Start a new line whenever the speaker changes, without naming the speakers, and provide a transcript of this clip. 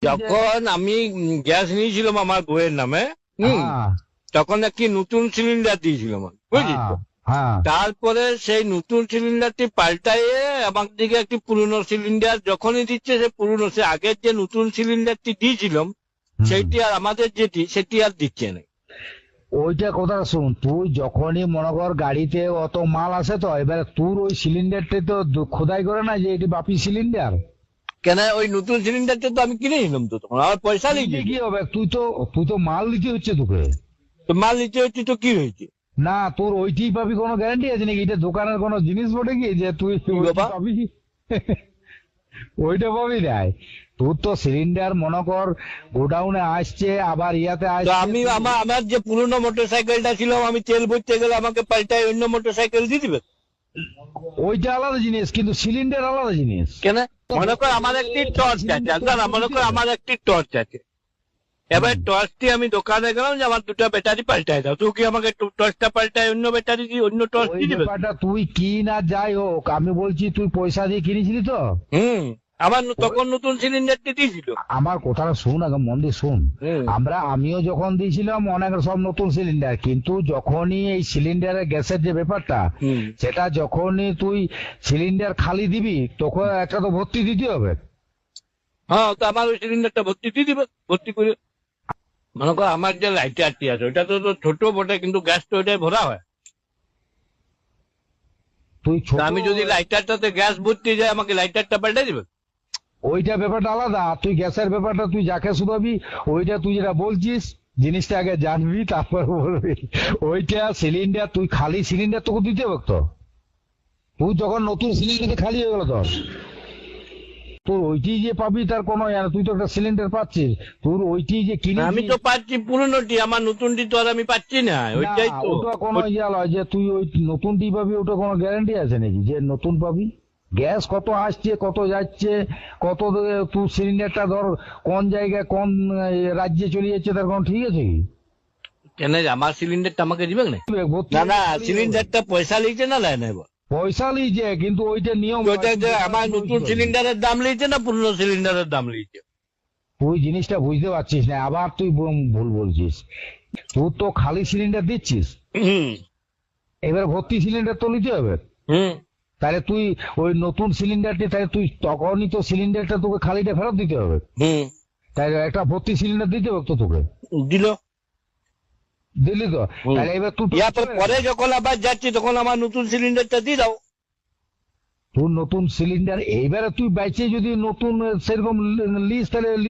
যখন আমি গ্যাস নিয়েছিলাম আমার বউয়ের নামে, তখন একটি নতুন সিলিন্ডার দিয়েছিলাম, বুঝলি তো? তারপরে সেই নতুন সিলিন্ডারটি পাল্টাইয়ে আমার দিকে একটি পুরনো সিলিন্ডার যখনই দিচ্ছে, সে পুরনো, সে আগের যে নতুন সিলিন্ডারটি দিয়েছিলাম সেইটি আর আমাদের যেটি সেটি আর দিচ্ছে না।
ওইটা কথা শুন, তুই যখনই মনে কর গাড়িতে অত মাল আসে, তো এবারে তোর ওই সিলিন্ডারটা তো খোদাই করে না যে এটি বাপি সিলিন্ডার।
কেন ওই নতুন সিলিন্ডারটা তো আমি কিনে নিলাম, তো তখন আমার পয়সা লিখে
কি হবে? তুই তো মাল নিতে হচ্ছে তোকে।
তো মাল নিতে হচ্ছে তো কি হয়েছে?
না, তোর ওইটাই পাবি, কোনো গ্যারান্টি আছে নাকি? এটা দোকানের কোনো জিনিস বটে কি যে তুই পাবি? ওইটা পাবি নাই। তোর তো সিলিন্ডার মনে কর গোডাউনে আসছে, আবার ইয়াতে আসছে।
আমি আমার যে পুরনো মোটর সাইকেলটা ছিল, আমি তেল ভরতে গেলে আমাকে পাল্টায় অন্য মোটর সাইকেল দিয়ে দিবে।
ওইটা আলাদা জিনিস, কিন্তু সিলিন্ডার আলাদা জিনিস।
কেন? মনে কর আমার একটি টর্চ আছে, মনে কর আমার একটি টর্চ আছে, এবার টর্চটি আমি দোকানে গেলাম যে আমার দুটো ব্যাটারি পাল্টায় দাও, তুই কি আমাকে টর্চটা পাল্টায় অন্য ব্যাটারি দিয়ে অন্য টর্চ দিয়ে দিবে?
তুই কি না যাই হোক, আমি বলছি তুই পয়সা দিয়ে কিনেছিলি তো?
আমার তখন নতুন সিলিন্ডারটি দিয়েছিল।
আমার কথাটা শুন, আগে মন দিয়ে শুন। আমিও যখন দিয়েছিলাম অনেক সব নতুন সিলিন্ডার, কিন্তু যখনই এই সিলিন্ডারের গ্যাসের যে ব্যাপারটা, সেটা যখনই তুই সিলিন্ডার খালি দিবি তখন একটা তো ভর্তি দিতে হবে।
হ্যাঁ, তো আমার ওই সিলিন্ডারটা ভর্তি দিয়ে দিবে, ভর্তি করে। মনে কর আমার যে লাইটারটি আছে ওইটা তো ছোট বটে, কিন্তু গ্যাস তো ওইটাই ভরা হয়। আমি যদি লাইটারটাতে গ্যাস ভর্তি যায়, আমাকে লাইটারটা পাল্টে দিবে?
ওইটা ব্যাপারটা আলাদা। তুই গ্যাসের ব্যাপারটা তুই যাকে শুধাবি, ওইটা তুই যেটা বলছিস জিনিসটা আগে জানবি, তারপর বলবি। ওইটা সিলিন্ডার, তুই খালি সিলিন্ডার তোকে দিতে হবে তো। তুই যখন নতুন সিলিন্ডার খালি হয়ে গেল তোর ওইটি যে পাবি তার কোনো, তুই তো একটা সিলিন্ডার পাচ্ছিস, তোর ওইটি যে কিনে।
আমি তো পাচ্ছি পুরনোটি, আমার নতুনটি তো আর আমি পাচ্ছি না। ওইটাই তো।
ওটা কোনো ইয়া লয় যে তুই ওই নতুনটি পাবি, ওটা কোনো গ্যারান্টি আছে নাকি যে নতুন পাবি? গ্যাস কত আসছে কত যাচ্ছে, কত তুই সিলিন্ডারটা ধর কোন জায়গায় কোন রাজ্যে চলে যাচ্ছে, তার কোনো ঠিক আছে কি?
কেন আমার সিলিন্ডারটা আমাকে দিবে না? না, সিলিন্ডারটা পয়সা লিখছে না, লাই না?
পয়সা লিখছে, কিন্তু ওইটা নিয়ম।
আমার নতুন সিলিন্ডারের দাম লিখছে না পুরনো সিলিন্ডারের দাম লিখছে?
তুই জিনিসটা বুঝতে পারছিস না, আবার তুই ভুল বলছিস। তুই তো খালি সিলিন্ডার দিচ্ছিস, এবার ভর্তি সিলিন্ডার তো নিতে হবে। তাহলে তুই ওই নতুন সিলিন্ডারটি, তাহলে তুই তখনই তো সিলিন্ডারটা তোকে খালিটা ফেরত দিতে হবে। তাই একটা ভর্তি সিলিন্ডার দিতে হবে তো তোকে। দিলি তো? তাহলে এবার তুই
পরে যখন আবার যাচ্ছি তখন আমার নতুন সিলিন্ডারটা দিয়ে দাও।
তোর নতুন সিলিন্ডার এইবারে তুই বাইচে যদি নতুন সেরকম লিস, তাহলে